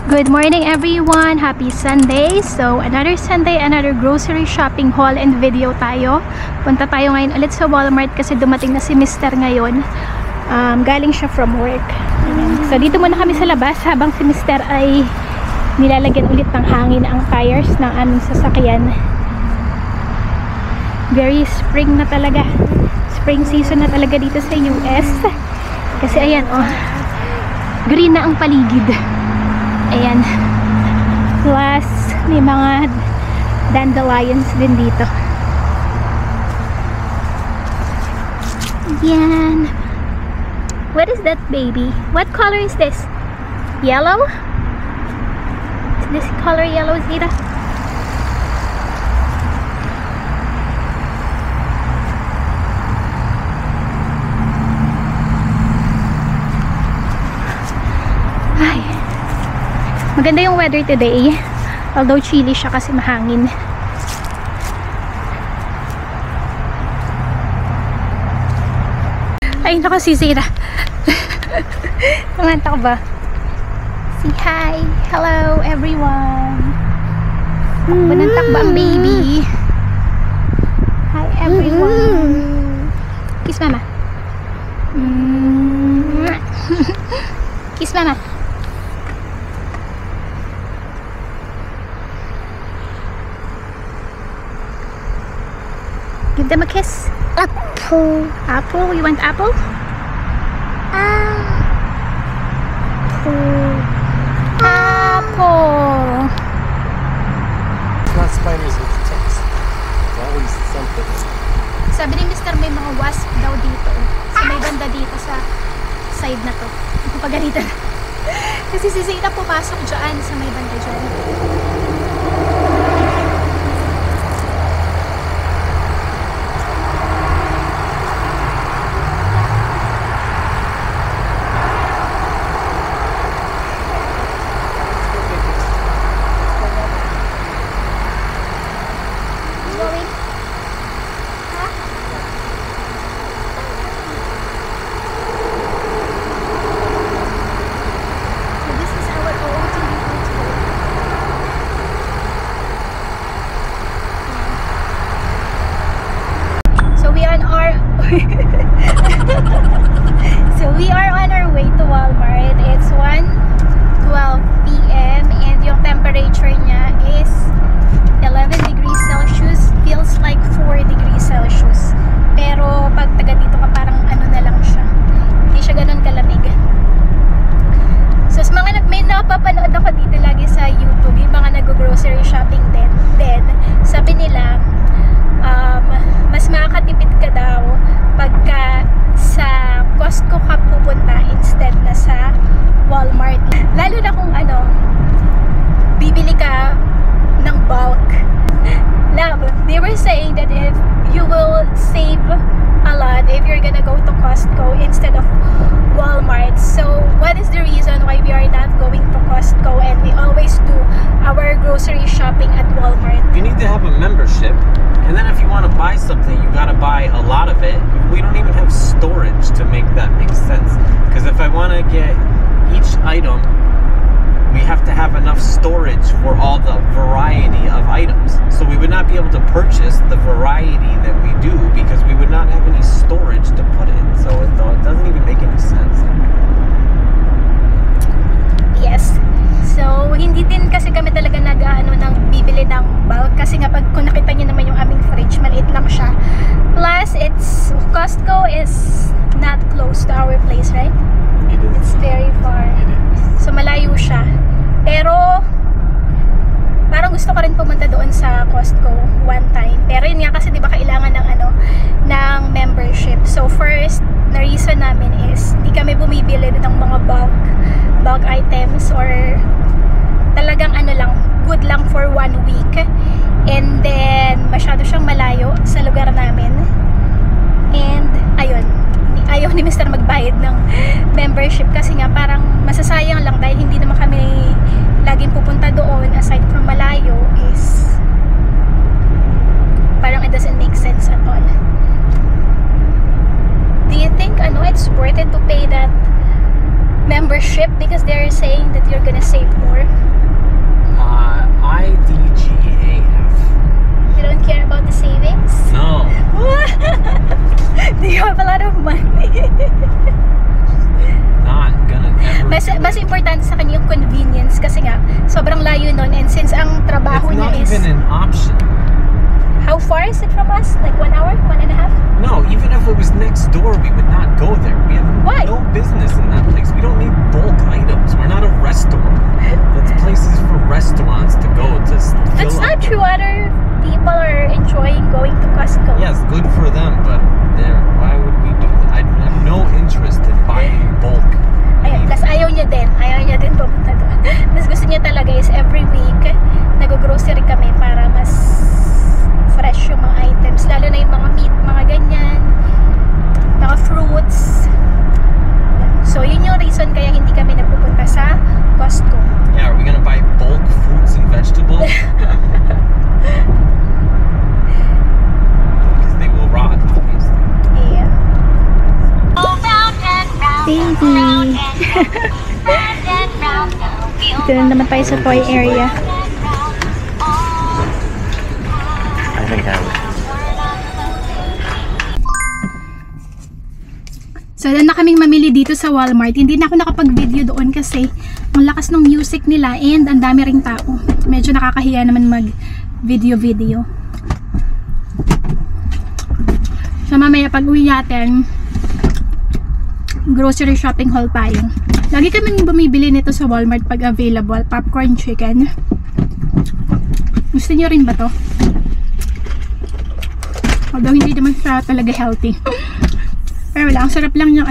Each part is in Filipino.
Good morning everyone! Happy Sunday! So, another Sunday, another grocery shopping haul and video tayo. Punta tayo ngayon ulit sa Walmart kasi dumating na si Mr. ngayon. Galing siya from work. Ayan. So, dito muna kami sa labas habang si Mr. ay nilalagyan ulit ng hangin ang tires ng aming sasakyan. Very spring na talaga. Spring season na talaga dito sa US. Kasi ayan, oh, green na ang paligid. Ayan. Plus, may mga dandelions din dito. Ayan. What is that, baby? What color is this? Yellow? Is this color yellow, Zita? Ay. Maganda yung weather today. Although chilly siya kasi mahangin. Ay, naku si Zira. Namanta ko ba? Say hi. Hello everyone. Takbo ng takbo ang baby. Hi everyone. Kiss mama. Kiss mama. Give them a kiss. Apple. Apple? You want apple? Apple. Apple. It's not spiders with ticks. It's always something. Sabi ni Mr. may mga wasp daw dito. So may banda dito sa side na to. Pagalitan. Kasi si Zeta pumasok dyan sa may banda dyan. So we are on our way to Walmart. It's 1:12 p.m. and yung temperature niya is 11 degrees Celsius. Feels like 4 degrees Celsius. Pero pag taga dito ka parang ano na lang siya. Hindi siya ganun kalamig. So sa mga may napapanood ako dito lagi sa YouTube, yung mga nag-grocery shopping din. Then sabi nila mas makakatipid ka daw pagka sa Costco ka pupunta instead na sa Walmart. Lalo na kung ano, bibili ka ng bulk. Now, they were saying that if you will save a lot if you're gonna go to Costco instead of Walmart. So, what is the reason why we are not going to Costco and we always do our grocery shopping at Walmart? You need to have a membership, and then if you want to buy something, you got to buy a lot of it. We don't even have storage to make that make sense. Because if I want to get each item, we have to have enough storage for all the variety of items. So we would not be able to purchase the variety that we do because we would not have any storage to put it. So it doesn't even make any sense. Yes. So, hindi din kasi kami talaga nag-ano ng bibili ng bulk kasi nga pag kung nakita niyo naman yung aming fridge, maliit lang siya. Plus, Costco is not close to our place, right? It's very far. So, malayo siya. Pero, parang gusto ko rin pumunta doon sa Costco one time. Pero yun nga kasi di ba kailangan ng ano, ng membership. So, first na reason namin is hindi kami bumibili ng mga bulk items or talagang ano lang, good lang for 1 week. And then, masyado siyang malayo sa lugar namin. And, ayun, ayaw ni Mr. magbayad ng membership kasi nga parang masasayang lang dahil hindi naman kami laging pupunta doon aside from malayo is parang it doesn't make sense at all. Do you think it's worth it to pay that membership because they're saying that you're gonna save more? is it from us? Like 1 hour? 1.5? No, even if it was next door, we would not go there. We have Why? no business in that place. We don't need bulk items. We're not a restaurant. That's places for restaurants to go to fill That's up not their- true. Other people are enjoying going to Costco. Yes, good for them, but why would we do that? I have no interest in buying bulk. Ayan, plus ayaw niya din. Ayaw niya din pumunta doon. Mas gusto niya talaga is every week nag-grocery kami para mas fresh yung mga items. Lalo na yung mga meat, mga ganyan. Mga fruits. So, yun yung reason kaya hindi kami nagpupunta sa Costco. Yeah, are we gonna buy bulk fruits and vegetables? Because they will rot, obviously. Yeah. Baby! Dito na naman tayo sa toy area. I think I would. So, doon na kaming mamili dito sa Walmart. Hindi na ako nakapag-video doon kasi ang lakas ng music nila and ang dami ring tao. Medyo nakakahiya naman mag-video. So, mamaya pag uwi natin, grocery shopping haul tayo. Lagi kaming bumibili nito sa Walmart pag available. Popcorn chicken. Gusto niyo rin ba to? Although hindi naman siya talaga healthy. Pero wala, ang sarap lang yung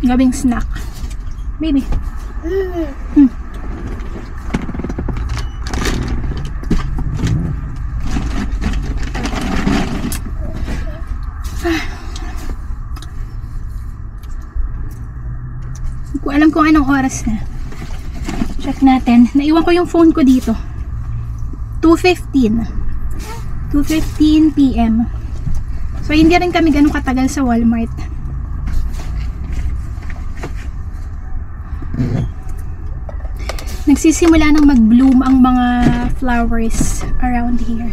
gawing snack. Baby. Hindi ko alam kung anong oras na. Check natin. Naiwan ko yung phone ko dito. 2:15 PM. So, hindi rin kami ganun katagal sa Walmart. Nagsisimula nang mag-bloom ang mga flowers around here.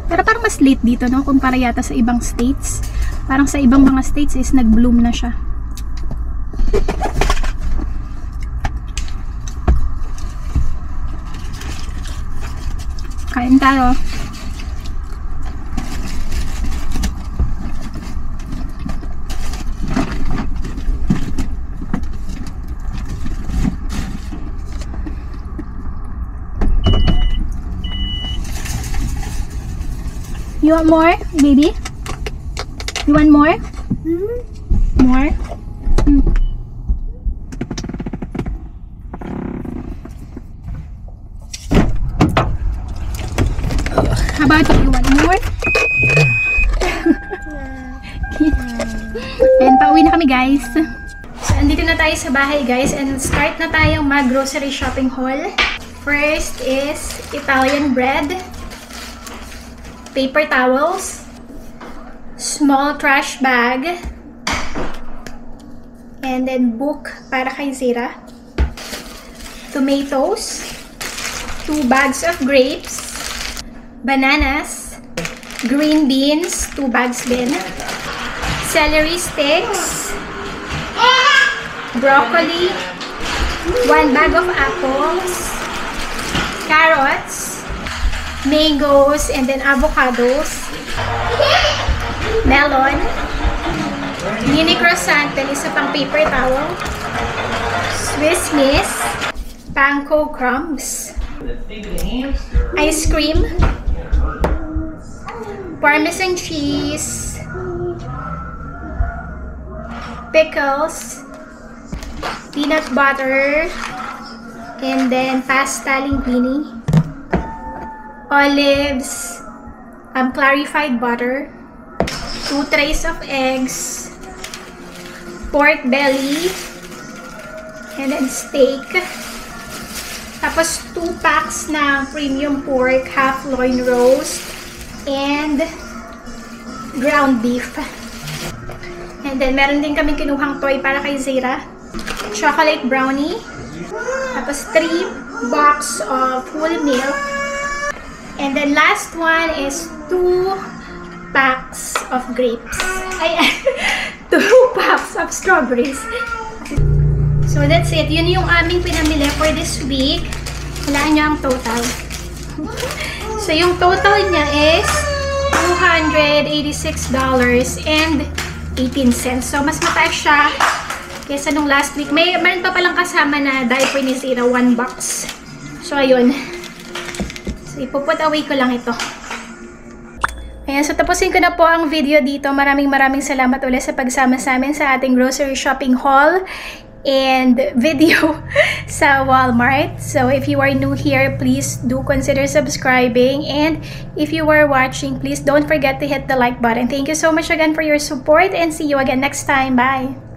Pero parang mas late dito, no? Kumpara yata sa ibang states. Parang sa ibang mga states is nag-bloom na siya. Kain tayo. You want more, baby? You want more? More? How about you want more? And pauwi na kami, guys. So, andito na tayo sa bahay, guys. And start na tayong mag-grocery shopping haul. First is Italian bread, paper towels, small trash bag, and then book para kay Zira, tomatoes, 2 bags of grapes, bananas, green beans, 2 bags din, celery sticks, broccoli, 1 bag of apples, carrots, mangoes, and then avocados, melon, mini croissant, then isa pang paper towel, Swiss Miss, panko crumbs, ice cream, Parmesan cheese, pickles, peanut butter, and then pasta linguine, olives, clarified butter, 2 trays of eggs, pork belly, and then steak, tapos 2 packs ng premium pork, half loin roast, and ground beef. And then meron din kaming kinuhang toy para kay Zira, chocolate brownie, tapos 3 box of whole milk. And then last one is 2 packs of grapes. Ay, 2 packs of strawberries. So that's it. Yun yung aming pinamili for this week. Walaan nyo ang total. So, yung total niya is $286.18. So, mas mataas siya kaysa nung last week. Meron pa palang kasama na diaper ni Zira, 1 box. So, ayun. So, ipuput away ko lang ito. Ayan, so tapusin ko na po ang video dito. Maraming salamat ulit sa pagsama sa amin sa ating grocery shopping haul and video sa Walmart. So if you are new here, please do consider subscribing, and if you are watching, please don't forget to hit the like button. Thank you so much again for your support, and see you again next time. Bye!